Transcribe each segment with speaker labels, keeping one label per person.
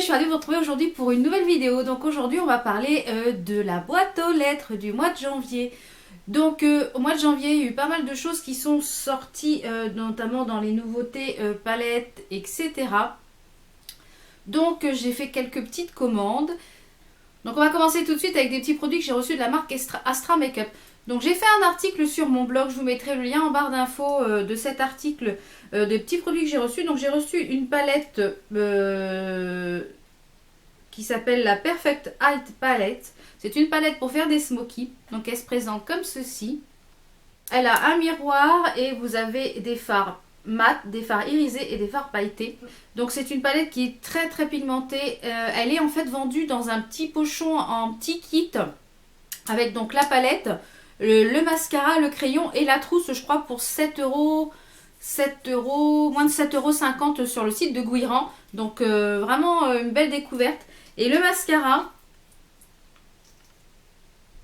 Speaker 1: suis ravie de vous retrouver aujourd'hui pour une nouvelle vidéo. Donc aujourd'hui on va parler de la boîte aux lettres du mois de janvier. Donc au mois de janvier il y a eu pas mal de choses qui sont sorties, notamment dans les nouveautés palettes, etc. Donc j'ai fait quelques petites commandes. Donc on va commencer tout de suite avec des petits produits que j'ai reçus de la marque Astra Makeup. Donc j'ai fait un article sur mon blog, je vous mettrai le lien en barre d'infos de cet article, des petits produits que j'ai reçus. Donc j'ai reçu une palette qui s'appelle la Perfect Height Palette. C'est une palette pour faire des smokies. Donc elle se présente comme ceci. Elle a un miroir et vous avez des fards mat, des fards irisés et des fards pailletés. Donc c'est une palette qui est très très pigmentée. Elle est en fait vendue dans un petit pochon en petit kit avec donc la palette, le mascara, le crayon et la trousse, je crois pour 7 euros, moins de 7,50 € sur le site de Guiran. Donc vraiment une belle découverte. Et le mascara,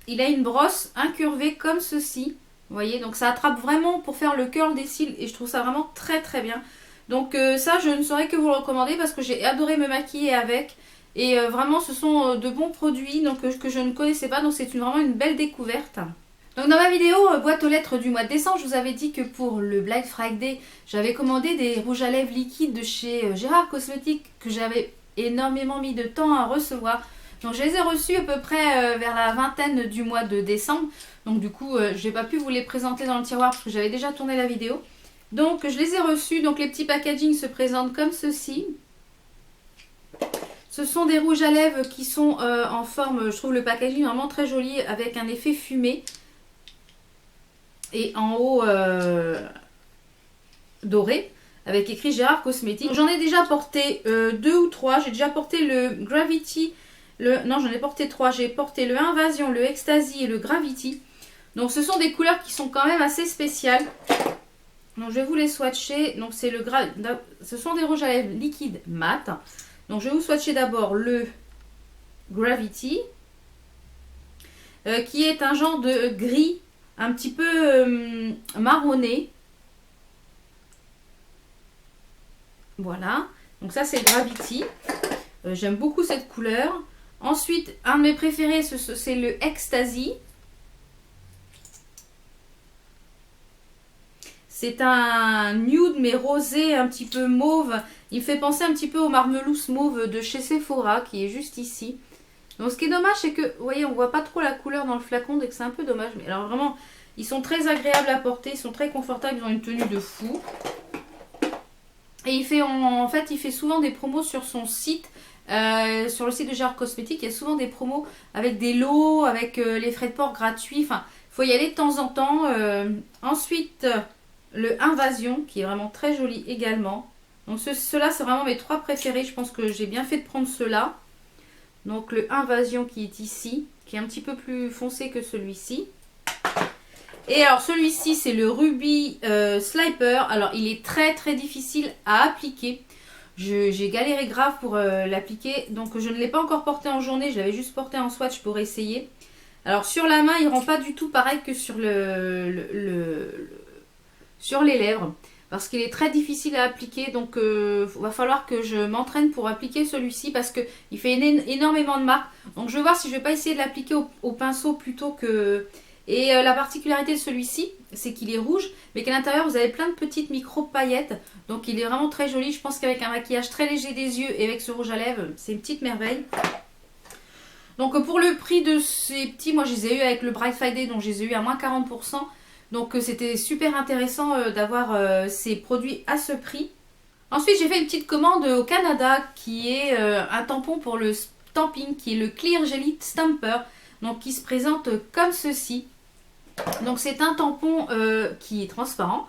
Speaker 1: il a une brosse incurvée comme ceci. Vous voyez, donc ça attrape vraiment pour faire le curl des cils et je trouve ça vraiment très très bien. Donc ça, je ne saurais que vous le recommander parce que j'ai adoré me maquiller avec. Et vraiment, ce sont de bons produits donc, que je ne connaissais pas. Donc c'est vraiment une belle découverte. Donc dans ma vidéo boîte aux lettres du mois de décembre, je vous avais dit que pour le Black Friday, j'avais commandé des rouges à lèvres liquides de chez Gérard Cosmétiques que j'avais énormément mis de temps à recevoir. Donc je les ai reçus à peu près vers la vingtaine du mois de décembre. Donc du coup, je n'ai pas pu vous les présenter dans le tiroir parce que j'avais déjà tourné la vidéo. Donc je les ai reçus. Donc les petits packaging se présentent comme ceci. Ce sont des rouges à lèvres qui sont en forme, je trouve le packaging vraiment très joli avec un effet fumé. Et en haut doré avec écrit Gérard Cosmétiques. J'en ai déjà porté 2 ou 3. J'ai déjà porté le Gravity. Non, j'en ai porté 3. J'ai porté le Invasion, le Ecstasy et le Gravity. Donc ce sont des couleurs qui sont quand même assez spéciales. Donc je vais vous les swatcher. Donc c'est ce sont des rouges à lèvres liquides mat. Donc je vais vous swatcher d'abord le Gravity. Qui est un genre de gris un petit peu marronné. Voilà. Donc ça c'est le Gravity. J'aime beaucoup cette couleur. Ensuite, un de mes préférés, c'est le Ecstasy. C'est un nude mais rosé, un petit peu mauve. Il fait penser un petit peu au marmelousse mauve de chez Sephora qui est juste ici. Donc ce qui est dommage, c'est que, vous voyez, on voit pas trop la couleur dans le flacon, donc c'est un peu dommage. Mais alors vraiment, ils sont très agréables à porter, ils sont très confortables, ils ont une tenue de fou. Et en fait, il fait souvent des promos sur son site. Sur le site de Gérard Cosmétiques, il y a souvent des promos avec des lots, avec les frais de port gratuits. Enfin, il faut y aller de temps en temps. Ensuite, le Invasion, qui est vraiment très joli également. Donc ceux-là, c'est vraiment mes 3 préférés. Je pense que j'ai bien fait de prendre ceux-là. Donc le Invasion qui est ici, qui est un petit peu plus foncé que celui-ci. Et alors celui-ci, c'est le Ruby Sliper. Alors il est très très difficile à appliquer. J'ai galéré grave pour l'appliquer. Donc je ne l'ai pas encore porté en journée. Je l'avais juste porté en swatch pour essayer. Alors sur la main, il ne rend pas du tout pareil que sur sur les lèvres. Parce qu'il est très difficile à appliquer. Donc il va falloir que je m'entraîne pour appliquer celui-ci. Parce qu'il fait énormément de marques. Donc je vais voir si je ne vais pas essayer de l'appliquer au pinceau plutôt que... Et la particularité de celui-ci, c'est qu'il est rouge, mais qu'à l'intérieur, vous avez plein de petites micro-paillettes. Donc, il est vraiment très joli. Je pense qu'avec un maquillage très léger des yeux et avec ce rouge à lèvres, c'est une petite merveille. Donc, pour le prix de ces petits, moi, je les ai eu avec le Bright Friday, donc je les ai eu à moins 40%. Donc, c'était super intéressant d'avoir ces produits à ce prix. Ensuite, j'ai fait une petite commande au Canada qui est un tampon pour le stamping, qui est le Clear Jelly Stamper. Donc, qui se présente comme ceci. Donc c'est un tampon qui est transparent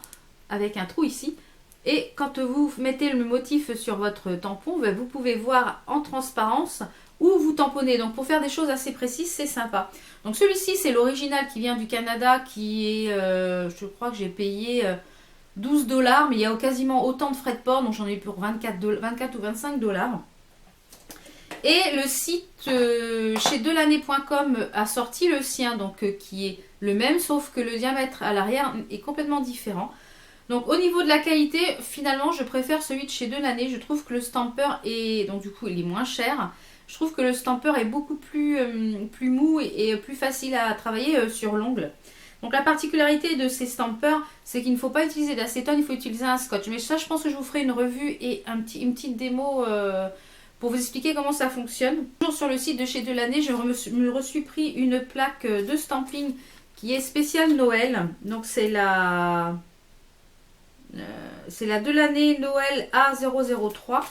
Speaker 1: avec un trou ici et quand vous mettez le motif sur votre tampon, vous pouvez voir en transparence où vous tamponnez. Donc pour faire des choses assez précises, c'est sympa. Donc celui-ci c'est l'original qui vient du Canada qui est, je crois que j'ai payé 12 $, mais il y a quasiment autant de frais de port, donc j'en ai pour 24 ou 25 $. Et le site chez Delaney.com a sorti le sien, donc qui est le même, sauf que le diamètre à l'arrière est complètement différent. Donc au niveau de la qualité, finalement je préfère celui de chez Delaney. Je trouve que le stamper est, donc du coup il est moins cher. Je trouve que le stamper est beaucoup plus mou et plus facile à travailler sur l'ongle. Donc la particularité de ces stampers, c'est qu'il ne faut pas utiliser d'acétone, il faut utiliser un scotch. Mais ça, je pense que je vous ferai une revue et une petite démo pour vous expliquer comment ça fonctionne. Toujours sur le site de chez Delaney, je me suis pris une plaque de stamping qui est spéciale Noël. Donc c'est la Delaney Noël A003.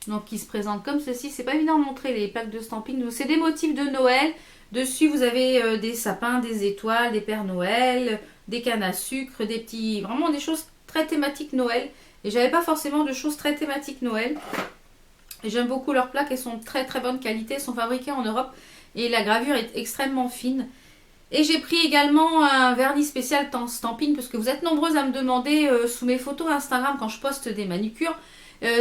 Speaker 1: Donc qui se présente comme ceci. C'est pas évident de montrer les plaques de stamping. Donc c'est des motifs de Noël. Dessus vous avez des sapins, des étoiles, des Pères Noël, des cannes à sucre, des petits... Vraiment des choses très thématiques Noël. Et j'avais pas forcément de choses très thématiques Noël. Et j'aime beaucoup leurs plaques. Elles sont de très très bonne qualité. Elles sont fabriquées en Europe. Et la gravure est extrêmement fine. Et j'ai pris également un vernis spécial stamping. Parce que vous êtes nombreuses à me demander sous mes photos Instagram quand je poste des manucures.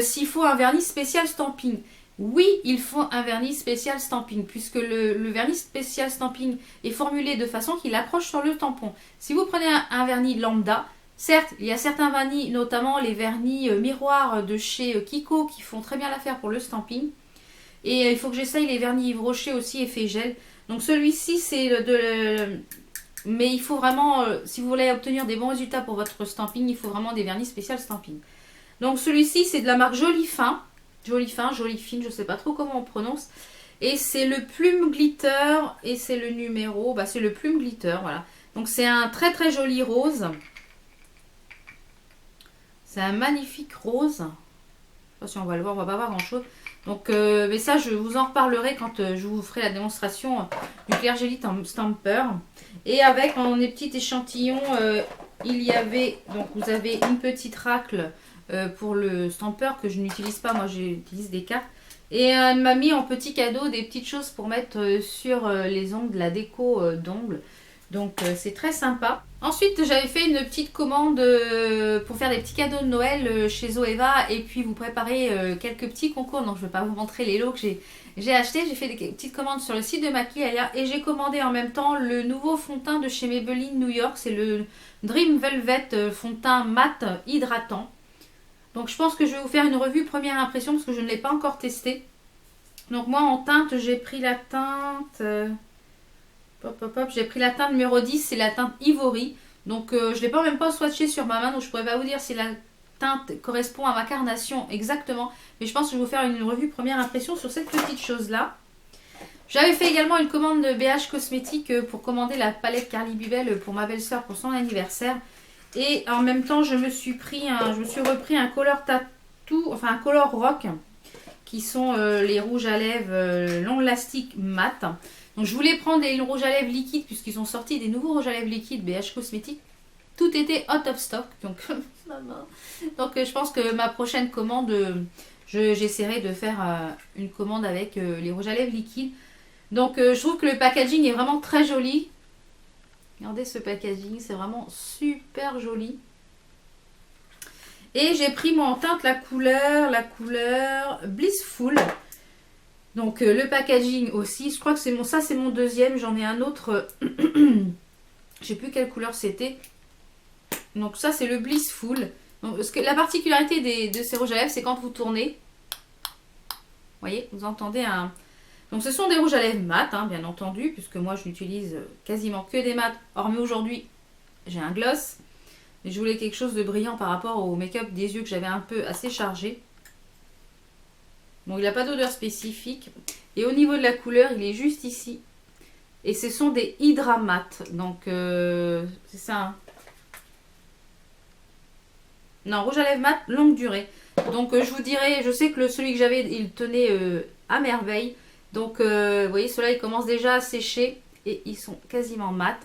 Speaker 1: S'il faut un vernis spécial stamping. Oui, il faut un vernis spécial stamping, puisque le vernis spécial stamping est formulé de façon qu'il accroche sur le tampon. Si vous prenez un vernis lambda, certes, il y a certains vernis, notamment les vernis miroirs de chez Kiko, qui font très bien l'affaire pour le stamping. Et il faut que j'essaye les vernis Yves Rocher aussi, effet gel. Donc celui-ci, c'est mais il faut vraiment, si vous voulez obtenir des bons résultats pour votre stamping, il faut vraiment des vernis spécial stamping. Donc celui-ci, c'est de la marque Joli Fin, Joli Fine, je ne sais pas trop comment on prononce. Et c'est le Plume Glitter, et c'est le numéro, c'est le Plume Glitter, voilà. Donc c'est un très très joli rose. C'est un magnifique rose. Je ne sais pas si on va le voir, on va pas voir grand chose. Donc, mais ça, je vous en reparlerai quand je vous ferai la démonstration du Clergélit en Stamper. Et avec en des petits échantillons, il y avait, donc vous avez une petite racle pour le stamper que je n'utilise pas, moi j'utilise des cartes. Et elle m'a mis en petit cadeau des petites choses pour mettre sur les ongles, la déco d'ongles. Donc c'est très sympa. Ensuite j'avais fait une petite commande pour faire des petits cadeaux de Noël chez Zoeva. Et puis vous préparez quelques petits concours. Donc je ne vais pas vous montrer les lots que j'ai achetés. J'ai fait des petites commandes sur le site de Maquillalia. Et j'ai commandé en même temps le nouveau fond de teint de chez Maybelline New York. C'est le Dream Velvet fond de teint mat hydratant. Donc je pense que je vais vous faire une revue première impression parce que je ne l'ai pas encore testé. Donc moi en teinte, j'ai pris la teinte... j'ai pris la teinte numéro 10, c'est la teinte Ivory. Donc je ne l'ai pas même pas swatché sur ma main, donc je ne pourrais pas vous dire si la teinte correspond à ma carnation exactement. Mais je pense que je vais vous faire une revue première impression sur cette petite chose-là. J'avais fait également une commande de BH Cosmétiques pour commander la palette Carly Bibel pour ma belle-sœur pour son anniversaire. Et en même temps, je me suis repris un color tattoo, enfin un color rock, qui sont les rouges à lèvres long lastic mat. Donc je voulais prendre des rouges à lèvres liquides puisqu'ils ont sorti des nouveaux rouges à lèvres liquides BH Cosmétiques. Tout était out of stock. Donc, je pense que ma prochaine commande, j'essaierai de faire une commande avec les rouges à lèvres liquides. Donc je trouve que le packaging est vraiment très joli. Regardez ce packaging, c'est vraiment super joli. Et j'ai pris moi en teinte la couleur Blissful. Donc le packaging aussi, je crois que c'est mon deuxième, j'en ai un autre, je sais plus quelle couleur c'était. Donc ça c'est le Blissful. Donc, la particularité de ces rouges à lèvres, c'est quand vous tournez, vous voyez, vous entendez un... Donc ce sont des rouges à lèvres mat, hein, bien entendu, puisque moi je n'utilise quasiment que des mats, hormis aujourd'hui j'ai un gloss. Et je voulais quelque chose de brillant par rapport au make-up des yeux que j'avais un peu assez chargé. Bon, il n'a pas d'odeur spécifique. Et au niveau de la couleur, il est juste ici. Et ce sont des Hydra Mat. Donc c'est ça. Hein. Non, rouge à lèvres mat, longue durée. Donc je vous dirais, je sais que celui que j'avais, il tenait à merveille. Donc, vous voyez, ceux-là, ils commencent déjà à sécher et ils sont quasiment mat.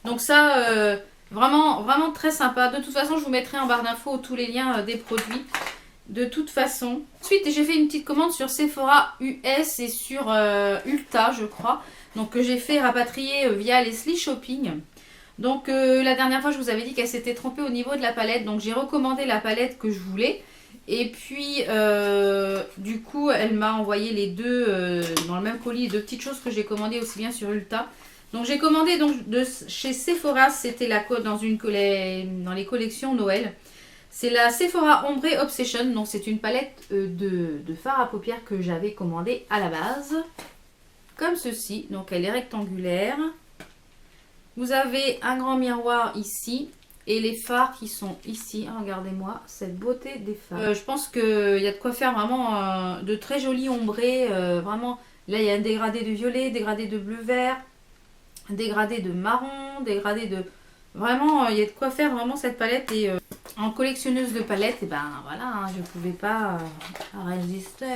Speaker 1: Donc ça, vraiment, vraiment très sympa. De toute façon, je vous mettrai en barre d'infos tous les liens des produits. De toute façon. Ensuite, j'ai fait une petite commande sur Sephora US et sur Ulta, je crois. Donc, que j'ai fait rapatrier via Leslie Shopping. Donc, la dernière fois, je vous avais dit qu'elle s'était trompée au niveau de la palette. Donc, j'ai recommandé la palette que je voulais. Et puis, du coup, elle m'a envoyé les deux dans le même colis, les deux petites choses que j'ai commandées aussi bien sur Ulta. Donc j'ai commandé donc de chez Sephora, c'était dans les collections Noël. C'est la Sephora Ombre Obsession, donc c'est une palette de fard à paupières que j'avais commandé à la base. Comme ceci, donc elle est rectangulaire. Vous avez un grand miroir ici et les fards qui sont ici. Regardez-moi cette beauté des fards. Je pense qu'il y a de quoi faire vraiment de très jolis ombrés. Vraiment, là il y a un dégradé de violet, dégradé de bleu-vert, dégradé de marron, dégradé de... Vraiment, il y a de quoi faire vraiment cette palette. Et en collectionneuse de palettes, et ben voilà, hein, je ne pouvais pas résister.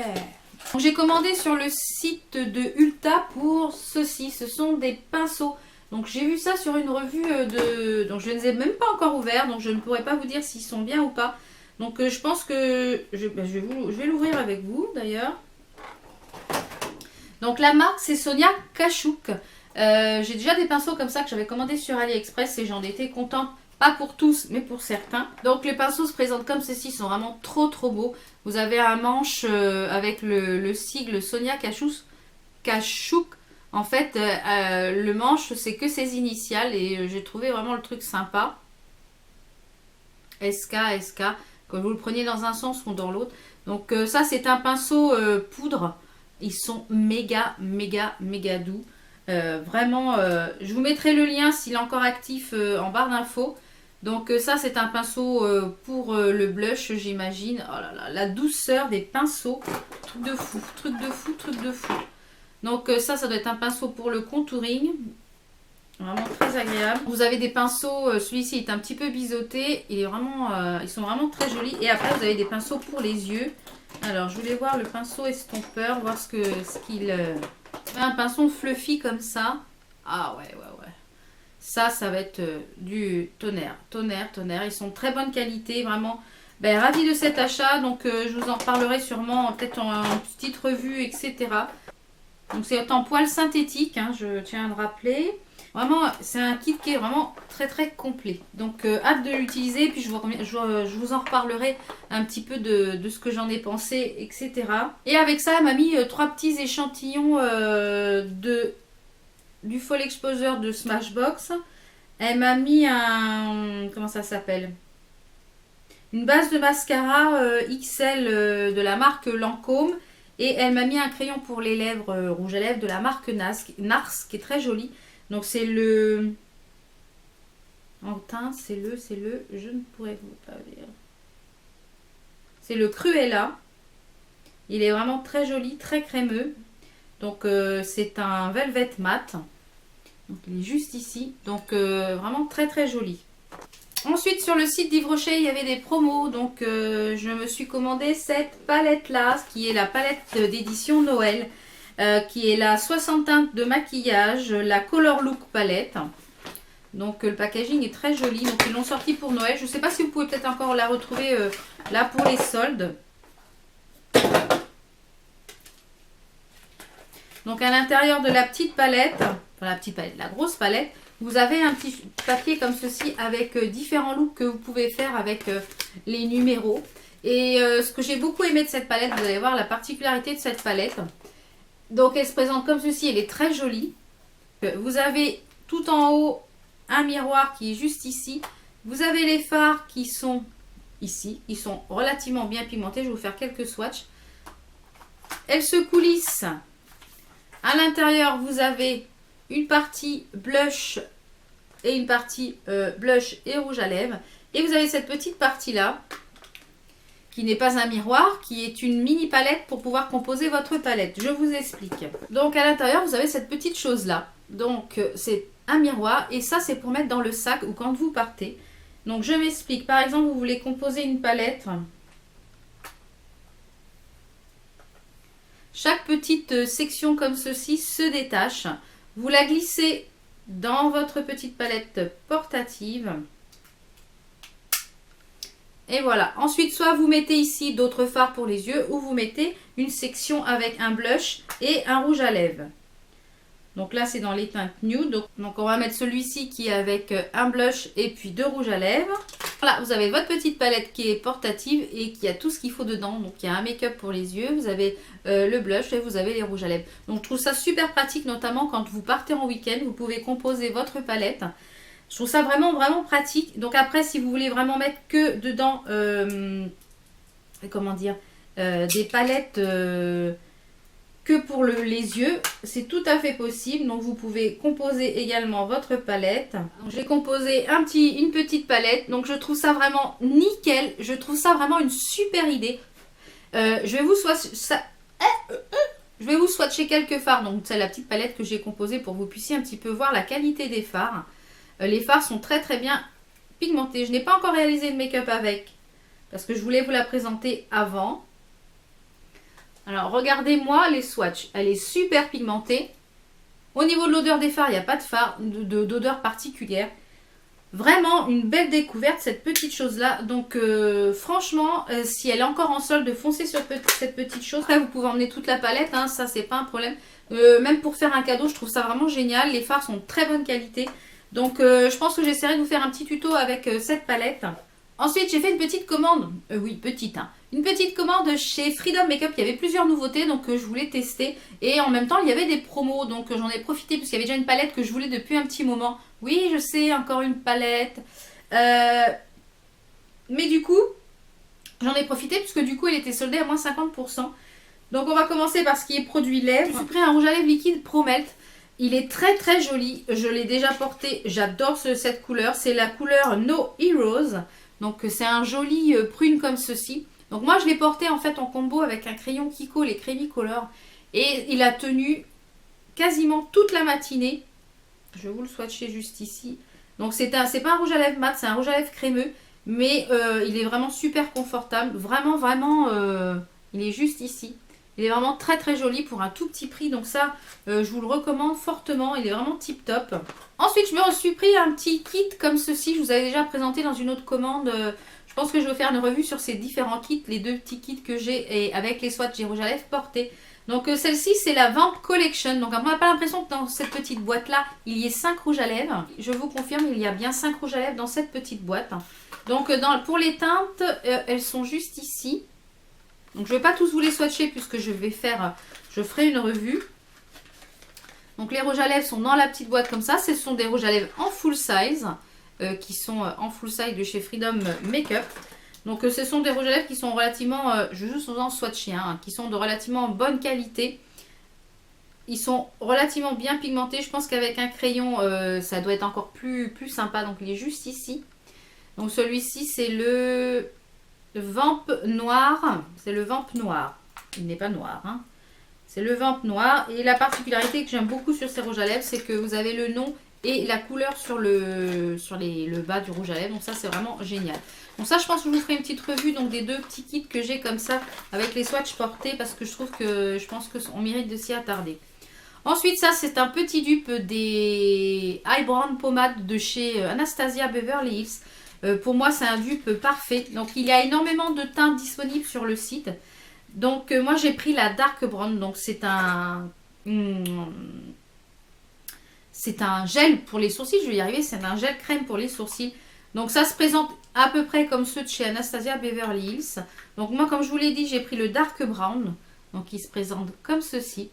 Speaker 1: J'ai commandé sur le site de Ulta pour ceci. Ce sont des pinceaux. Donc j'ai vu ça sur une revue donc je ne les ai même pas encore ouverts, donc je ne pourrais pas vous dire s'ils sont bien ou pas. Donc je pense que je vais l'ouvrir avec vous d'ailleurs. Donc la marque c'est Sonia Kashuk. J'ai déjà des pinceaux comme ça que j'avais commandé sur AliExpress et j'en étais contente. Pas pour tous, mais pour certains. Donc les pinceaux se présentent comme ceci, ils sont vraiment trop beaux. Vous avez un manche avec le sigle Sonia Kashuk. En fait, le manche, c'est que ses initiales et j'ai trouvé vraiment le truc sympa. SK, que vous le preniez dans un sens ou dans l'autre. Donc ça, c'est un pinceau poudre. Ils sont méga doux. Vraiment, je vous mettrai le lien s'il est encore actif en barre d'infos. Donc ça, c'est un pinceau pour le blush, j'imagine. Oh là là, la douceur des pinceaux. Truc de fou. Donc ça doit être un pinceau pour le contouring. Vraiment très agréable. Vous avez des pinceaux, celui-ci est un petit peu biseauté. Ils sont vraiment très jolis. Et après, vous avez des pinceaux pour les yeux. Alors, je voulais voir le pinceau estompeur, voir ce qu'il... un pinceau fluffy comme ça. Ah ouais. Ça va être du tonnerre. Ils sont de très bonne qualité, vraiment. Ben, ravi de cet achat. Donc, je vous en reparlerai sûrement, peut-être en petite revue, etc. Donc c'est en poil synthétique, hein, je tiens à le rappeler. Vraiment, c'est un kit qui est vraiment très complet. Donc hâte de l'utiliser, puis je vous en reparlerai un petit peu de ce que j'en ai pensé, etc. Et avec ça, elle m'a mis 3 petits échantillons du Fall Exposure de Smashbox. Elle m'a mis comment ça s'appelle? Une base de mascara XL de la marque Lancôme. Et elle m'a mis un crayon pour les lèvres, rouge à lèvres de la marque Nars, qui est très joli. Donc c'est le... En teint, c'est le... Je ne pourrais vous pas dire. C'est le Cruella. Il est vraiment très joli, très crémeux. Donc c'est un velvet mat. Donc il est juste ici. Donc vraiment très joli. Ensuite, sur le site d'Yves Rocher, il y avait des promos. Donc, je me suis commandé cette palette-là, qui est la palette d'édition Noël, qui est la 60 teintes de maquillage, la Color Look palette. Donc, le packaging est très joli. Donc, ils l'ont sorti pour Noël. Je ne sais pas si vous pouvez peut-être encore la retrouver là pour les soldes. Donc, à l'intérieur de la petite palette, enfin la grosse palette, vous avez un petit papier comme ceci avec différents looks que vous pouvez faire avec les numéros. Et ce que j'ai beaucoup aimé de cette palette, vous allez voir la particularité de cette palette. Donc elle se présente comme ceci, elle est très jolie. Vous avez tout en haut un miroir qui est juste ici. Vous avez les fards qui sont ici, ils sont relativement bien pigmentés. Je vais vous faire quelques swatchs. Elle se coulisse. À l'intérieur, vous avez une partie blush et une partie blush et rouge à lèvres. Et vous avez cette petite partie-là, qui n'est pas un miroir, qui est une mini palette pour pouvoir composer votre palette. Je vous explique. Donc à l'intérieur, vous avez cette petite chose-là. Donc c'est un miroir et ça, c'est pour mettre dans le sac ou quand vous partez. Donc je m'explique. Par exemple, vous voulez composer une palette. Chaque petite section comme ceci se détache. Vous la glissez dans votre petite palette portative. Et voilà. Ensuite, soit vous mettez ici d'autres fards pour les yeux ou vous mettez une section avec un blush et un rouge à lèvres. Donc là, c'est dans les teintes nude. Donc on va mettre celui-ci qui est avec un blush et puis 2 rouges à lèvres. Voilà, vous avez votre petite palette qui est portative et qui a tout ce qu'il faut dedans. Donc il y a un make-up pour les yeux, vous avez le blush et vous avez les rouges à lèvres. Donc je trouve ça super pratique, notamment quand vous partez en week-end, vous pouvez composer votre palette. Je trouve ça vraiment vraiment pratique. Donc après, si vous voulez vraiment mettre que dedans, comment dire, des palettes que pour les yeux, c'est tout à fait possible. Donc vous pouvez composer également votre palette. J'ai composé une petite palette, donc je trouve ça vraiment nickel. Je trouve ça vraiment une super idée. Je vais vous swatcher quelques fards. Donc c'est la petite palette que j'ai composée pour que vous puissiez un petit peu voir la qualité des fards. Les fards sont très très bien pigmentés. Je n'ai pas encore réalisé de make-up avec, parce que je voulais vous la présenter avant. Alors, regardez-moi les swatchs. Elle est super pigmentée. Au niveau de l'odeur des fards, il n'y a pas de fard d'odeur particulière. Vraiment une belle découverte, cette petite chose-là. Donc, franchement, si elle est encore en solde, foncez sur cette petite chose. Après, vous pouvez emmener toute la palette. Hein, ça, c'est pas un problème. Même pour faire un cadeau, je trouve ça vraiment génial. Les fards sont de très bonne qualité. Donc, je pense que j'essaierai de vous faire un petit tuto avec cette palette. Ensuite, j'ai fait une petite commande. Oui, petite, hein. Une petite commande chez Freedom Makeup. Il y avait plusieurs nouveautés, donc je voulais tester. Et en même temps, il y avait des promos, donc j'en ai profité parce qu'il y avait déjà une palette que je voulais depuis un petit moment. Oui, je sais, encore une palette. Mais du coup, j'en ai profité puisque du coup, elle était soldée à moins 50%. Donc on va commencer par ce qui est produit lèvres. Je me suis pris un rouge à lèvres liquide Pro Melt. Il est très très joli. Je l'ai déjà porté. J'adore cette couleur. C'est la couleur No Heroes. Donc c'est un joli prune comme ceci. Donc moi je l'ai porté en fait en combo avec un crayon Kiko, les Creamy Color. Et il a tenu quasiment toute la matinée. Je vais vous le swatcher juste ici. Donc c'est pas un rouge à lèvres mat, c'est un rouge à lèvres crémeux. Mais il est vraiment super confortable. Vraiment, vraiment, il est juste ici. Il est vraiment très très joli pour un tout petit prix. Donc ça, je vous le recommande fortement. Il est vraiment tip top. Ensuite, je me suis pris un petit kit comme ceci. Je vous avais déjà présenté dans une autre commande. Je pense que je vais faire une revue sur ces différents kits. Les deux petits kits que j'ai et avec les swatchs j'ai rouge à lèvres portés. Donc celle-ci, c'est la Vamp Collection. Donc on n'a pas l'impression que dans cette petite boîte-là, il y ait 5 rouges à lèvres. Je vous confirme, il y a bien 5 rouges à lèvres dans cette petite boîte. Donc pour les teintes, elles sont juste ici. Donc je ne vais pas tous vous les swatcher puisque je ferai une revue. Donc les rouges à lèvres sont dans la petite boîte comme ça. Ce sont des rouges à lèvres en full size. Qui sont en full size de chez Freedom Makeup. Donc ce sont des rouges à lèvres qui sont relativement, je vais juste vous en swatcher, hein, qui sont de relativement bonne qualité. Ils sont relativement bien pigmentés. Je pense qu'avec un crayon, ça doit être encore plus sympa. Donc il est juste ici. Donc celui-ci, c'est le Vamp Noir. C'est le Vamp Noir. Il n'est pas noir. Hein. C'est le Vamp Noir. Et la particularité que j'aime beaucoup sur ces rouges à lèvres, c'est que vous avez le nom et la couleur sur le bas du rouge à lèvres. Donc ça, c'est vraiment génial. Donc ça, je pense que je vous ferai une petite revue donc, des deux petits kits que j'ai comme ça avec les swatchs portés parce que je pense qu'on mérite de s'y attarder. Ensuite, ça, c'est un petit dupe des Eye Brown Pommade de chez Anastasia Beverly Hills. Pour moi, c'est un dupe parfait. Donc, il y a énormément de teintes disponibles sur le site. Donc, moi, j'ai pris la Dark Brown. Donc, c'est un gel pour les sourcils. Je vais y arriver. C'est un gel crème pour les sourcils. Donc, ça se présente à peu près comme ceux de chez Anastasia Beverly Hills. Donc, moi, comme je vous l'ai dit, j'ai pris le Dark Brown. Donc, il se présente comme ceci.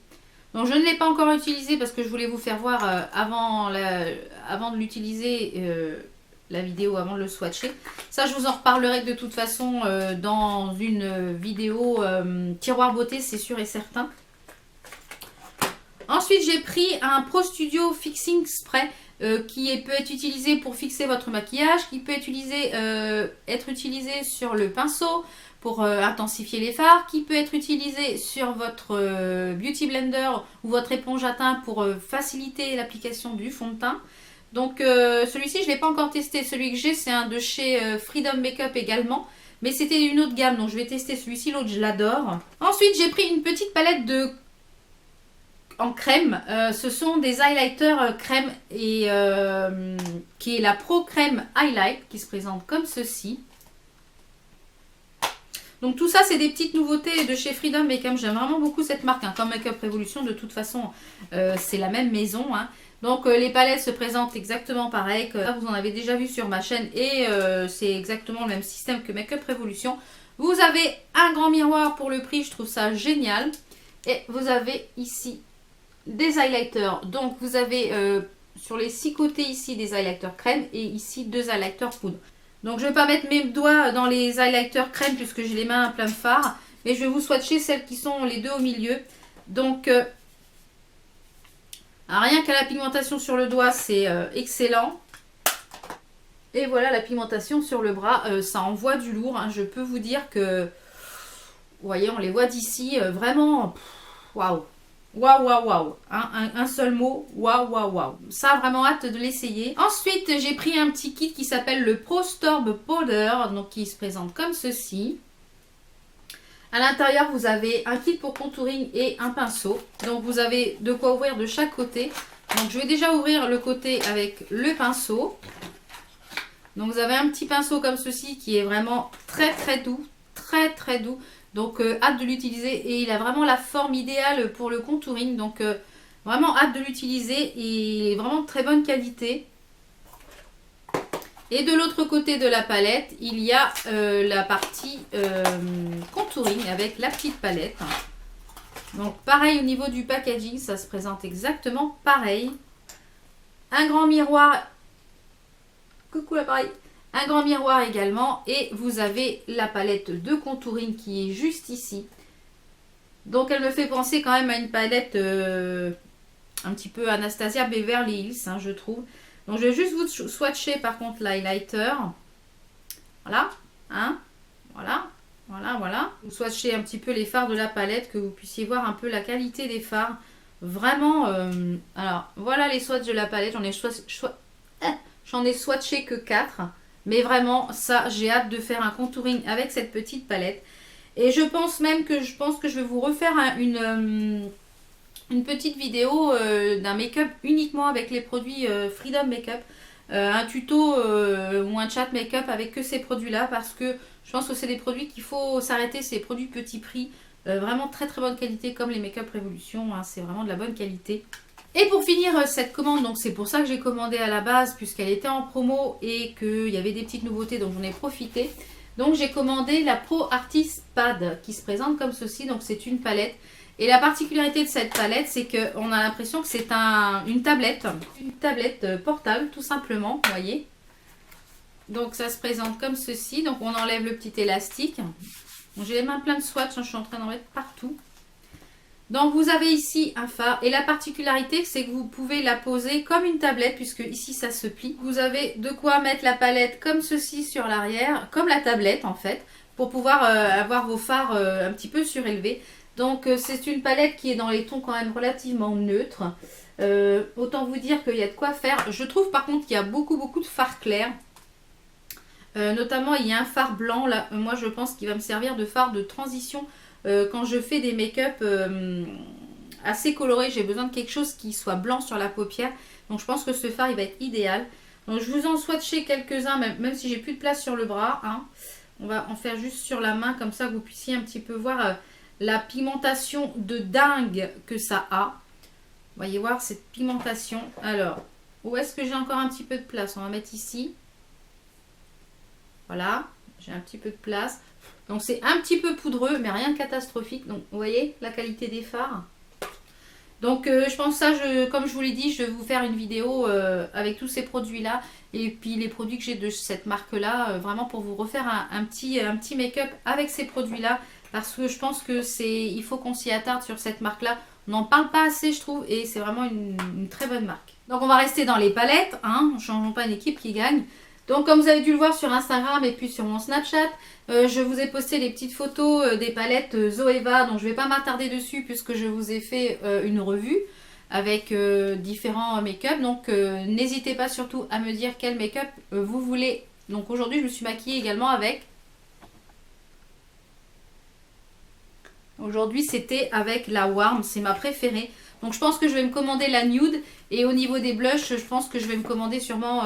Speaker 1: Donc je ne l'ai pas encore utilisé parce que je voulais vous faire voir avant de l'utiliser la vidéo, avant de le swatcher. Ça je vous en reparlerai de toute façon dans une vidéo tiroir beauté, c'est sûr et certain. Ensuite j'ai pris un Pro Studio Fixing Spray qui peut être utilisé pour fixer votre maquillage, qui peut être utilisé sur le pinceau, pour intensifier les fards, qui peut être utilisé sur votre Beauty Blender ou votre éponge à teint pour faciliter l'application du fond de teint. Donc celui-ci, je ne l'ai pas encore testé. Celui que j'ai, c'est un de chez Freedom Makeup également. Mais c'était une autre gamme, donc je vais tester celui-ci. L'autre, je l'adore. Ensuite, j'ai pris une petite palette en crème. Ce sont des highlighters crème et qui est la Pro Crème Highlight qui se présente comme ceci. Donc tout ça, c'est des petites nouveautés de chez Freedom Makeup. J'aime vraiment beaucoup cette marque, hein. Comme Makeup Revolution, de toute façon, c'est la même maison, hein. Donc les palettes se présentent exactement pareil. Là, vous en avez déjà vu sur ma chaîne et c'est exactement le même système que Makeup Revolution. Vous avez un grand miroir pour le prix, je trouve ça génial. Et vous avez ici des highlighters. Donc vous avez sur les 6 côtés ici des highlighters crème et ici 2 highlighters poudre. Donc je ne vais pas mettre mes doigts dans les highlighters crème puisque j'ai les mains plein de fard. Mais je vais vous swatcher celles qui sont les deux au milieu. Donc rien qu'à la pigmentation sur le doigt, c'est excellent. Et voilà la pigmentation sur le bras, ça envoie du lourd, hein. Je peux vous dire que, vous voyez, on les voit d'ici, vraiment, waouh, waouh, waouh, waouh, un seul mot, waouh, waouh, waouh. Ça, vraiment hâte de l'essayer. Ensuite, j'ai pris un petit kit qui s'appelle le Pro Storm Powder, donc qui se présente comme ceci. À l'intérieur, vous avez un kit pour contouring et un pinceau. Donc, vous avez de quoi ouvrir de chaque côté. Donc, je vais déjà ouvrir le côté avec le pinceau. Donc, vous avez un petit pinceau comme ceci qui est vraiment très, très doux. Très, très doux. Donc, hâte de l'utiliser. Et il a vraiment la forme idéale pour le contouring. Donc, vraiment hâte de l'utiliser. Et il est vraiment de très bonne qualité. Et de l'autre côté de la palette, il y a la partie contouring avec la petite palette. Donc pareil au niveau du packaging, ça se présente exactement pareil. Un grand miroir. Coucou l'appareil. Un grand miroir également. Et vous avez la palette de contouring qui est juste ici. Donc elle me fait penser quand même à une palette un petit peu Anastasia Beverly Hills, hein, je trouve. Donc je vais juste vous swatcher par contre l'highlighter. Voilà, hein, voilà, voilà, voilà. Vous swatchez un petit peu les fards de la palette, que vous puissiez voir un peu la qualité des fards. Vraiment, alors voilà les swatchs de la palette. J'en ai swatché que 4. Mais vraiment, ça, j'ai hâte de faire un contouring avec cette petite palette. Et je pense même que je vais vous refaire une petite vidéo d'un make-up uniquement avec les produits Freedom Makeup. Un tuto ou un chat make-up avec que ces produits-là parce que je pense que c'est des produits qu'il faut s'arrêter, c'est des produits petit prix, vraiment très très bonne qualité comme les Makeup Revolution, hein, c'est vraiment de la bonne qualité. Et pour finir cette commande, donc c'est pour ça que j'ai commandé à la base puisqu'elle était en promo et qu'il y avait des petites nouveautés donc j'en ai profité. Donc j'ai commandé la Pro Artist Pad qui se présente comme ceci, donc c'est une palette. Et la particularité de cette palette, c'est qu'on a l'impression que c'est une tablette portable tout simplement, vous voyez. Donc ça se présente comme ceci, donc on enlève le petit élastique. Bon, j'ai les mains pleines de swatch, hein, je suis en train d'en mettre partout. Donc vous avez ici un phare et la particularité c'est que vous pouvez la poser comme une tablette puisque ici ça se plie. Vous avez de quoi mettre la palette comme ceci sur l'arrière, comme la tablette en fait, pour pouvoir avoir vos fards un petit peu surélevés. Donc c'est une palette qui est dans les tons quand même relativement neutres. Autant vous dire qu'il y a de quoi faire. Je trouve par contre qu'il y a beaucoup de fards clairs. Notamment il y a un fard blanc là. Moi je pense qu'il va me servir de fard de transition quand je fais des make-up assez colorés. J'ai besoin de quelque chose qui soit blanc sur la paupière. Donc je pense que ce fard il va être idéal. Donc je vous en swatché quelques-uns même si j'ai plus de place sur le bras. Hein. On va en faire juste sur la main comme ça que vous puissiez un petit peu voir... la pigmentation de dingue que ça a. Voyez voir cette pigmentation. Alors, où est-ce que j'ai encore un petit peu de place? On va mettre ici. Voilà, j'ai un petit peu de place. Donc c'est un petit peu poudreux, mais rien de catastrophique. Donc vous voyez la qualité des fards. Donc je pense ça, comme je vous l'ai dit, je vais vous faire une vidéo avec tous ces produits-là. Et puis les produits que j'ai de cette marque-là, vraiment pour vous refaire un petit make-up avec ces produits-là. Parce que je pense que il faut qu'on s'y attarde sur cette marque-là. On n'en parle pas assez, je trouve, et c'est vraiment une très bonne marque. Donc on va rester dans les palettes, hein, ne changeons pas une équipe qui gagne. Donc comme vous avez dû le voir sur Instagram et puis sur mon Snapchat, je vous ai posté les petites photos des palettes Zoeva. Donc je ne vais pas m'attarder dessus puisque je vous ai fait une revue avec différents make-up. Donc n'hésitez pas surtout à me dire quel make-up vous voulez. Donc aujourd'hui je me suis maquillée également avec... Aujourd'hui, c'était avec la Warm. C'est ma préférée. Donc je pense que je vais me commander la nude. Et au niveau des blushs, je pense que je vais me commander sûrement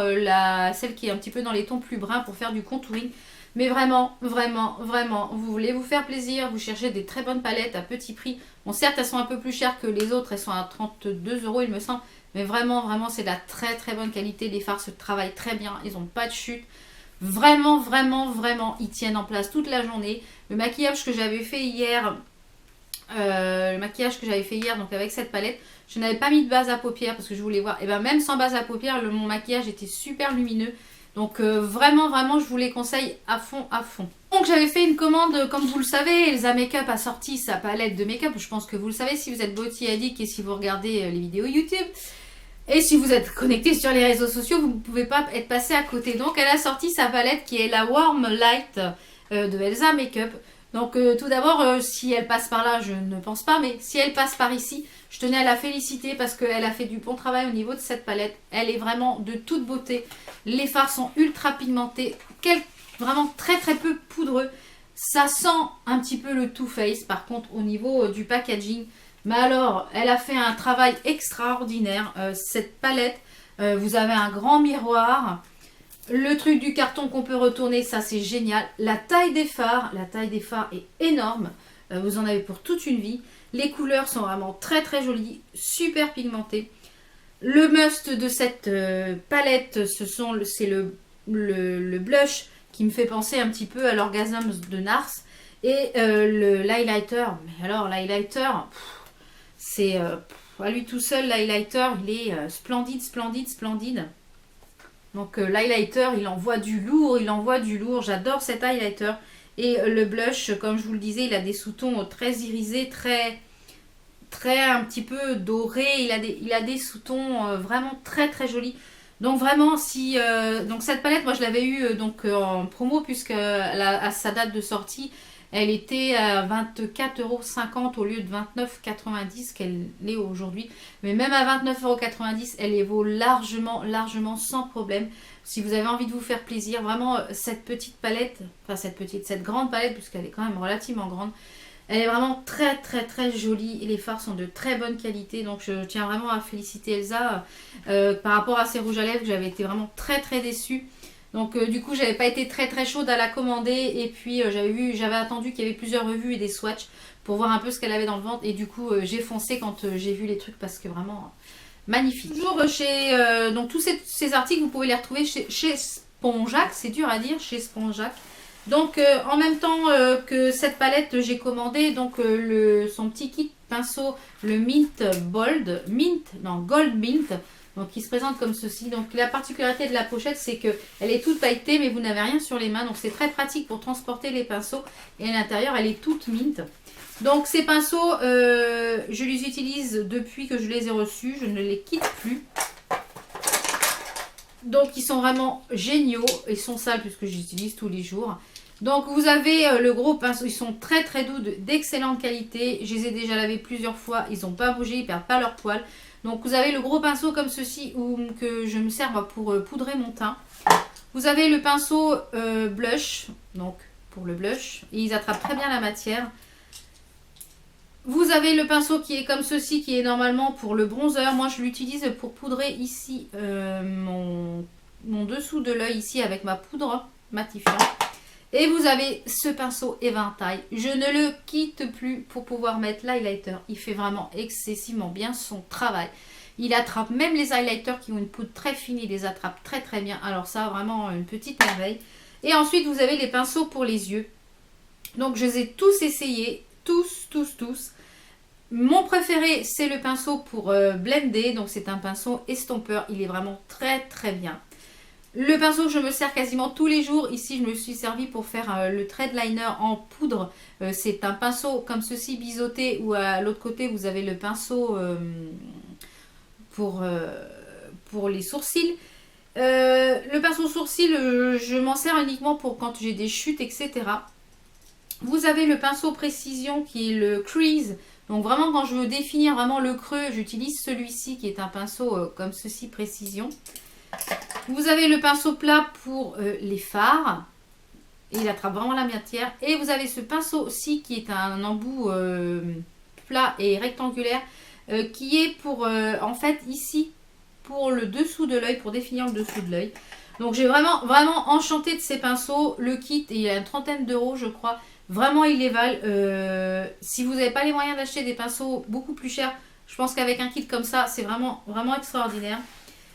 Speaker 1: celle qui est un petit peu dans les tons plus bruns pour faire du contouring. Mais vraiment, vraiment, vraiment, vous voulez vous faire plaisir, vous cherchez des très bonnes palettes à petit prix. Bon, certes, elles sont un peu plus chères que les autres, elles sont à 32 € il me semble. Mais vraiment, vraiment, c'est de la très très bonne qualité. Les fards se travaillent très bien, ils n'ont pas de chute. Vraiment, vraiment, vraiment, ils tiennent en place toute la journée. Le maquillage que j'avais fait hier, donc avec cette palette, je n'avais pas mis de base à paupières parce que je voulais voir. Et bien même sans base à paupières, mon maquillage était super lumineux. Donc vraiment, vraiment, je vous les conseille à fond, à fond. Donc j'avais fait une commande, comme vous le savez, Elsa Makeup a sorti sa palette de make-up. Je pense que vous le savez si vous êtes Beauty Addict et si vous regardez les vidéos YouTube. Et si vous êtes connecté sur les réseaux sociaux, vous ne pouvez pas être passé à côté. Donc elle a sorti sa palette qui est la Warm Light de Elsa Makeup. Donc tout d'abord, si elle passe par là, je ne pense pas, mais si elle passe par ici, je tenais à la féliciter parce qu'elle a fait du bon travail au niveau de cette palette. Elle est vraiment de toute beauté. Les fards sont ultra pigmentés, vraiment très très peu poudreux. Ça sent un petit peu le Too Faced par contre au niveau du packaging. Mais alors, elle a fait un travail extraordinaire. Cette palette, vous avez un grand miroir. Le truc du carton qu'on peut retourner, ça c'est génial. La taille des fards est énorme. Vous en avez pour toute une vie. Les couleurs sont vraiment très très jolies, super pigmentées. Le must de cette palette, c'est le blush qui me fait penser un petit peu à l'Orgasm de Nars. Et l'highlighter, mais alors l'highlighter, c'est à lui tout seul, l'highlighter, il est splendide, splendide, splendide. Donc l'highlighter, il envoie du lourd, J'adore cet highlighter. Et le blush, comme je vous le disais, il a des sous-tons très irisés, très un petit peu dorés. Il a des sous-tons vraiment très très jolis. Donc vraiment, si donc cette palette, moi je l'avais eu en promo puisque à sa date de sortie, elle était à 24,50 € au lieu de 29,90 € qu'elle est aujourd'hui. Mais même à 29,90 €, elle les vaut largement, largement sans problème. Si vous avez envie de vous faire plaisir, vraiment cette petite palette, cette grande palette, puisqu'elle est quand même relativement grande, elle est vraiment très très très jolie et les fards sont de très bonne qualité. Donc je tiens vraiment à féliciter Elsa par rapport à ses rouges à lèvres. J'avais été vraiment très très déçue. Donc du coup j'avais pas été très très chaude à la commander. Et puis j'avais attendu qu'il y avait plusieurs revues et des swatchs pour voir un peu ce qu'elle avait dans le ventre. Et du coup j'ai foncé quand j'ai vu les trucs parce que vraiment magnifique. Toujours donc tous ces articles vous pouvez les retrouver chez Spongeac. C'est dur à dire, chez Spongeac. Donc en même temps que cette palette, j'ai commandé donc son petit kit pinceau, le Gold Mint, donc qui se présente comme ceci. Donc la particularité de la pochette, c'est que elle est toute pailletée, mais vous n'avez rien sur les mains, donc c'est très pratique pour transporter les pinceaux. Et à l'intérieur, elle est toute mint. Donc ces pinceaux, je les utilise depuis que je les ai reçus, je ne les quitte plus. Donc ils sont vraiment géniaux, ils sont sales puisque j'utilise tous les jours. Donc vous avez le gros pinceau, ils sont très très doux, d'excellente qualité. Je les ai déjà lavés plusieurs fois, ils n'ont pas bougé, ils ne perdent pas leur poil. Donc vous avez le gros pinceau comme ceci que je me sers pour poudrer mon teint. Vous avez le pinceau blush, donc pour le blush, et ils attrapent très bien la matière. Vous avez le pinceau qui est comme ceci, qui est normalement pour le bronzer. Moi je l'utilise pour poudrer ici mon dessous de l'œil ici avec ma poudre matifiante. Et vous avez ce pinceau éventail. Je ne le quitte plus pour pouvoir mettre l'highlighter. Il fait vraiment excessivement bien son travail. Il attrape même les highlighters qui ont une poudre très fine. Il les attrape très très bien. Alors ça, vraiment une petite merveille. Et ensuite, vous avez les pinceaux pour les yeux. Donc je les ai tous essayés. Tous. Mon préféré, c'est le pinceau pour blender. Donc c'est un pinceau estompeur. Il est vraiment très très bien. Le pinceau que je me sers quasiment tous les jours, ici je me suis servi pour faire le thread liner en poudre. C'est un pinceau comme ceci biseauté où à l'autre côté vous avez le pinceau pour les sourcils. Le pinceau sourcil, je m'en sers uniquement pour quand j'ai des chutes, etc. Vous avez le pinceau précision qui est le crease. Donc vraiment quand je veux définir vraiment le creux, j'utilise celui-ci qui est un pinceau comme ceci précision. Vous avez le pinceau plat pour les fards. Et il attrape vraiment la matière. Et vous avez ce pinceau aussi qui est un embout plat et rectangulaire qui est pour, en fait, ici, pour le dessous de l'œil, pour définir le dessous de l'œil. Donc j'ai vraiment, vraiment enchanté de ces pinceaux. Le kit, il y a une trentaine d'euros, je crois. Vraiment, il les valent. Si vous n'avez pas les moyens d'acheter des pinceaux beaucoup plus chers, je pense qu'avec un kit comme ça, c'est vraiment, vraiment extraordinaire.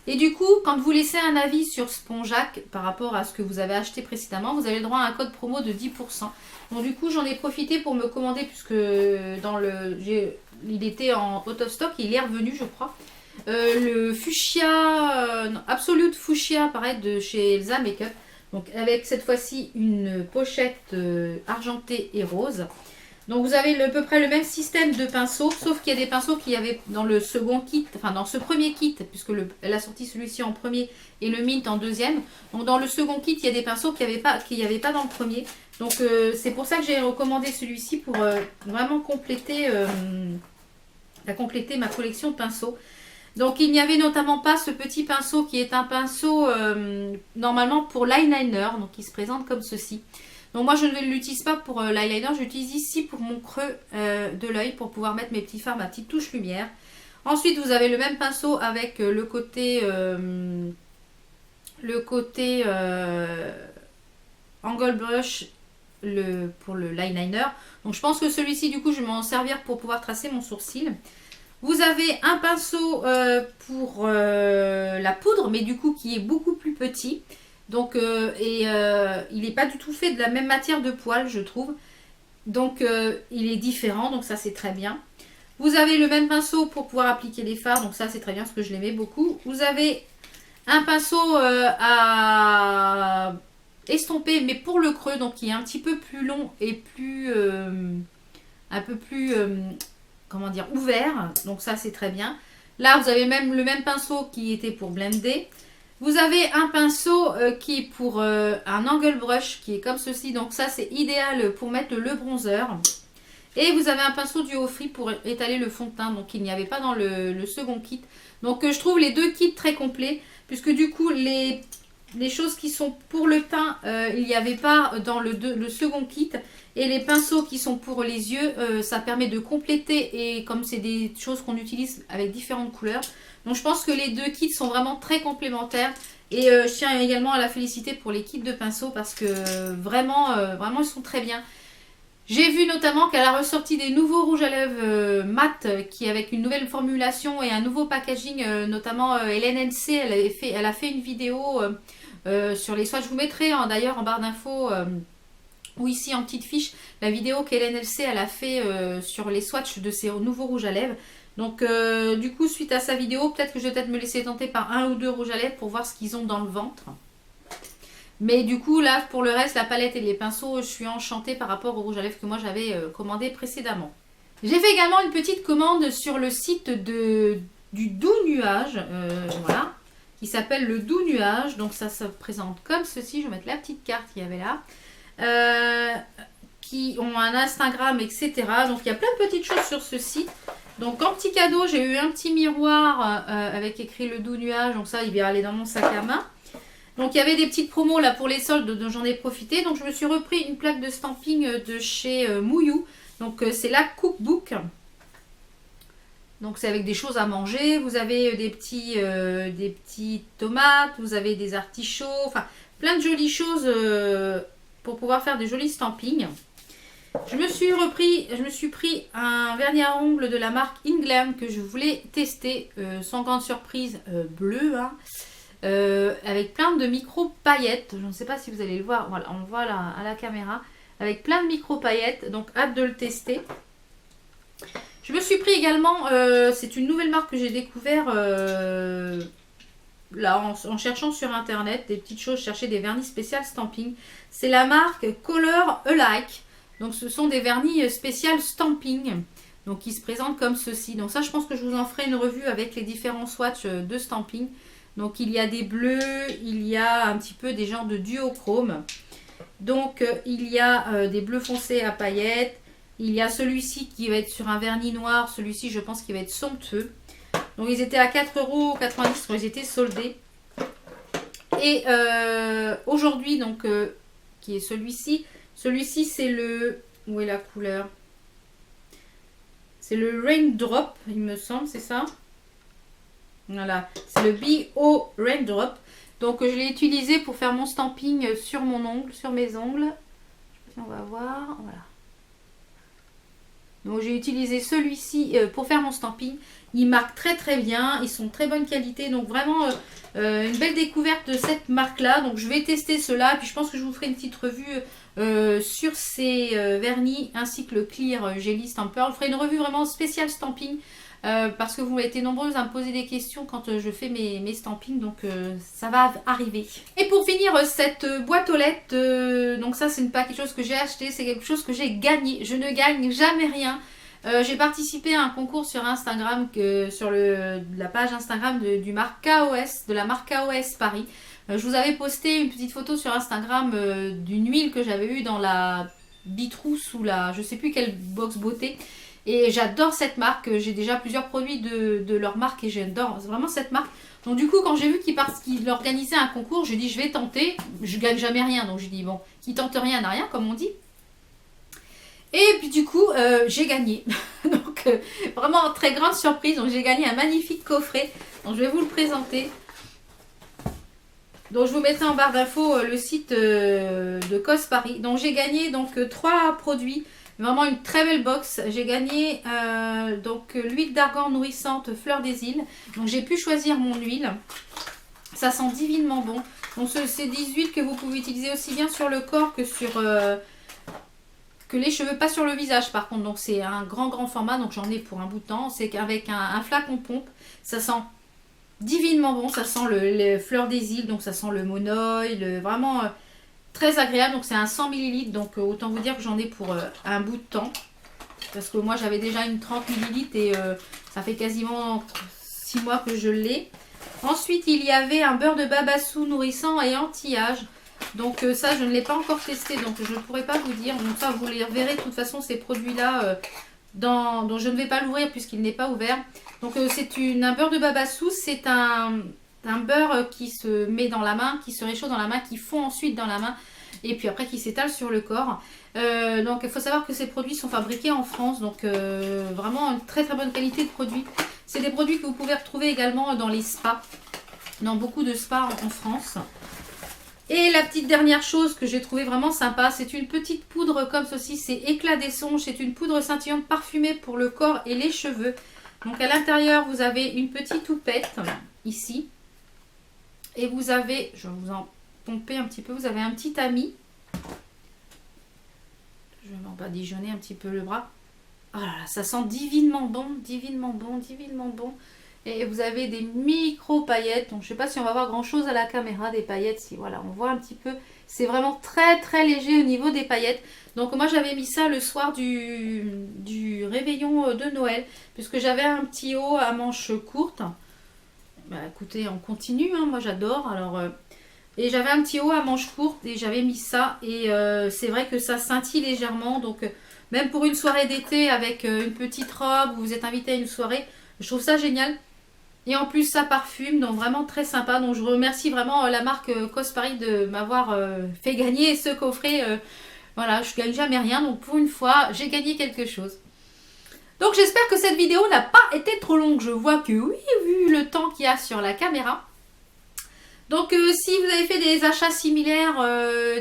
Speaker 1: Et du coup, quand vous laissez un avis sur Spongeac par rapport à ce que vous avez acheté précédemment, vous avez le droit à un code promo de 10%. Donc du coup, j'en ai profité pour me commander puisque il était en out of stock et il est revenu, je crois. Le fuchsia, Absolute Fuchsia, pareil, de chez Elsa Makeup. Donc avec cette fois-ci une pochette argentée et rose. Donc vous avez à peu près le même système de pinceaux, sauf qu'il y a des pinceaux qu'il y avait dans le second kit, enfin dans ce premier kit, puisque elle a sorti celui-ci en premier et le mint en deuxième. Donc dans le second kit, il y a des pinceaux qu'il n'y avait pas dans le premier. Donc c'est pour ça que j'ai recommandé celui-ci pour vraiment compléter ma collection de pinceaux. Donc il n'y avait notamment pas ce petit pinceau qui est un pinceau normalement pour l'eyeliner, donc il se présente comme ceci. Donc moi je ne l'utilise pas pour l'eyeliner, j'utilise ici pour mon creux de l'œil pour pouvoir mettre mes petits fards, ma petite touche lumière. Ensuite vous avez le même pinceau avec le côté angle brush pour le l'eyeliner. Donc je pense que celui-ci du coup je vais m'en servir pour pouvoir tracer mon sourcil. Vous avez un pinceau pour la poudre, mais du coup qui est beaucoup plus petit. Donc, il n'est pas du tout fait de la même matière de poil, je trouve. Donc, il est différent, donc ça c'est très bien. Vous avez le même pinceau pour pouvoir appliquer les fards, donc ça c'est très bien parce que je l'aimais beaucoup. Vous avez un pinceau à estomper, mais pour le creux, donc qui est un petit peu plus long et plus... un peu plus... comment dire, ouvert. Donc ça c'est très bien. Là vous avez même le même pinceau qui était pour blender. Vous avez un pinceau qui est pour un angle brush qui est comme ceci. Donc ça c'est idéal pour mettre le bronzer. Et vous avez un pinceau du Ofri pour étaler le fond de teint. Donc il n'y avait pas dans le second kit. Donc je trouve les deux kits très complets. Puisque du coup les choses qui sont pour le teint, il n'y avait pas dans le second kit. Et les pinceaux qui sont pour les yeux, ça permet de compléter. Et comme c'est des choses qu'on utilise avec différentes couleurs. Donc je pense que les deux kits sont vraiment très complémentaires. Et je tiens également à la féliciter pour les kits de pinceaux. Parce que vraiment, vraiment ils sont très bien. J'ai vu notamment qu'elle a ressorti des nouveaux rouges à lèvres mat qui avec une nouvelle formulation et un nouveau packaging. Notamment Hélène NC, elle a fait une vidéo sur les swatchs. Je vous mettrai d'ailleurs en barre d'infos ou ici en petite fiche la vidéo qu'Hélène LC elle a fait sur les swatchs de ces nouveaux rouges à lèvres. Donc du coup suite à sa vidéo, peut-être que je vais peut-être me laisser tenter par un ou deux rouges à lèvres pour voir ce qu'ils ont dans le ventre. Mais du coup là pour le reste, la palette et les pinceaux, je suis enchantée par rapport aux rouges à lèvres que moi j'avais commandé précédemment. J'ai fait également une petite commande sur le site du Doux Nuage, voilà, qui s'appelle le Doux Nuage. Donc ça se présente comme ceci, je vais mettre la petite carte qu'il y avait là. Qui ont un Instagram, etc. Donc il y a plein de petites choses sur ce site. Donc en petit cadeau, j'ai eu un petit miroir avec écrit le Doux Nuage. Donc ça, il va aller dans mon sac à main. Donc il y avait des petites promos là pour les soldes, dont j'en ai profité. Donc je me suis repris une plaque de stamping de chez Mouillou. Donc c'est la Cookbook. Donc c'est avec des choses à manger. Vous avez des petits tomates, vous avez des artichauts, enfin plein de jolies choses pour pouvoir faire des jolis stampings. Je me suis pris un vernis à ongles de la marque Inglam que je voulais tester, sans grande surprise, bleu, hein, avec plein de micro paillettes. Je ne sais pas si vous allez le voir, voilà, on le voit là à la caméra, avec plein de micro paillettes, donc hâte de le tester. Je me suis pris également, c'est une nouvelle marque que j'ai découvert là en cherchant sur internet des petites choses, chercher des vernis spécial stamping. C'est la marque Color Alike. Donc ce sont des vernis spécial stamping. Donc qui se présentent comme ceci. Donc ça je pense que je vous en ferai une revue avec les différents swatchs de stamping. Donc il y a des bleus, il y a un petit peu des genres de duochrome. Donc il y a des bleus foncés à paillettes. Il y a celui-ci qui va être sur un vernis noir. Celui-ci je pense qu'il va être somptueux. Donc ils étaient à 4,90 € quand ils étaient soldés. Et aujourd'hui donc qui est celui-ci. Celui-ci c'est le... Où est la couleur? C'est le Raindrop, il me semble, c'est ça. Voilà, c'est le Bio Raindrop. Donc je l'ai utilisé pour faire mon stamping sur mon ongle, sur mes ongles. Je sais pas si on va voir, voilà. Donc j'ai utilisé celui-ci pour faire mon stamping. Ils marquent très très bien, ils sont de très bonne qualité. Donc vraiment une belle découverte de cette marque-là. Donc je vais tester cela, puis je pense que je vous ferai une petite revue sur ces vernis ainsi que le Clear Jelly Stamper. Je ferai une revue vraiment spéciale stamping. Parce que vous avez été nombreuses à me poser des questions quand je fais mes stampings, donc ça va arriver. Et pour finir cette boîte aux lettres, donc ça c'est pas quelque chose que j'ai acheté, c'est quelque chose que j'ai gagné. Je ne gagne jamais rien. J'ai participé à un concours sur Instagram, sur la page Instagram de la marque KOS Paris. Je vous avais posté une petite photo sur Instagram d'une huile que j'avais eue dans la Bitrousse ou la je sais plus quelle box beauté. Et j'adore cette marque, j'ai déjà plusieurs produits de leur marque et j'adore vraiment cette marque. Donc du coup quand j'ai vu qu'il organisait un concours, j'ai dit je vais tenter, je gagne jamais rien. Donc j'ai dit bon, qui tente rien n'a rien comme on dit. Et puis du coup j'ai gagné. Donc vraiment très grande surprise, donc j'ai gagné un magnifique coffret. Donc je vais vous le présenter. Donc je vous mettrai en barre d'infos le site de COS Paris. Donc j'ai gagné donc 3 produits. Vraiment une très belle box. J'ai gagné donc l'huile d'argan nourrissante fleur des îles. Donc j'ai pu choisir mon huile. Ça sent divinement bon. Donc c'est des huiles que vous pouvez utiliser aussi bien sur le corps que sur que les cheveux, pas sur le visage par contre. Donc c'est un grand format. Donc j'en ai pour un bout de temps. C'est qu'avec un flacon pompe. Ça sent divinement bon. Ça sent les fleurs des îles. Donc ça sent le monoï. Vraiment... très agréable, donc c'est un 100 ml, donc autant vous dire que j'en ai pour un bout de temps. Parce que moi j'avais déjà une 30 ml et ça fait quasiment 6 mois que je l'ai. Ensuite il y avait un beurre de babassou nourrissant et anti-âge. Donc ça je ne l'ai pas encore testé, donc je ne pourrais pas vous dire. Donc ça vous les reverrez de toute façon ces produits-là dont je ne vais pas l'ouvrir puisqu'il n'est pas ouvert. Donc c'est un beurre de babassou, c'est un beurre qui se met dans la main, qui se réchauffe dans la main, qui fond ensuite dans la main et puis après qui s'étale sur le corps. Donc il faut savoir que ces produits sont fabriqués en France, donc vraiment une très bonne qualité de produits. C'est des produits que vous pouvez retrouver également dans les spas, dans beaucoup de spas en France. Et la petite dernière chose que j'ai trouvé vraiment sympa, c'est une petite poudre comme ceci, c'est Éclat des songes, c'est une poudre scintillante parfumée pour le corps et les cheveux. Donc à l'intérieur vous avez une petite houppette ici. Et vous avez, je vais vous en pomper un petit peu, vous avez un petit tamis. Je vais m'en badigeonner un petit peu le bras. Oh là là, ça sent divinement bon, divinement bon, divinement bon. Et vous avez des micro paillettes. Donc je ne sais pas si on va voir grand chose à la caméra des paillettes. Si voilà, on voit un petit peu. C'est vraiment très léger au niveau des paillettes. Donc moi j'avais mis ça le soir du réveillon de Noël. Puisque j'avais un petit haut à manches courtes. Bah écoutez, on continue, hein, moi j'adore. Alors et j'avais un petit haut à manches courtes et j'avais mis ça. Et c'est vrai que ça scintille légèrement. Donc même pour une soirée d'été avec une petite robe, où vous êtes invité à une soirée, je trouve ça génial. Et en plus ça parfume, donc vraiment très sympa. Donc je remercie vraiment la marque COS Paris de m'avoir fait gagner ce coffret. Voilà, je gagne jamais rien, donc pour une fois j'ai gagné quelque chose. Donc j'espère que cette vidéo n'a pas été trop longue. Je vois que oui, vu le temps qu'il y a sur la caméra. Donc si vous avez fait des achats similaires,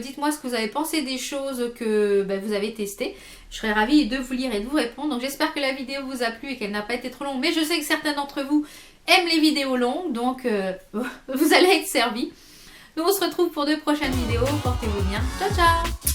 Speaker 1: dites-moi ce que vous avez pensé des choses que vous avez testées. Je serais ravie de vous lire et de vous répondre. Donc j'espère que la vidéo vous a plu et qu'elle n'a pas été trop longue. Mais je sais que certains d'entre vous aiment les vidéos longues. Donc vous allez être servis. Nous on se retrouve pour de prochaines vidéos. Portez-vous bien. Ciao ciao.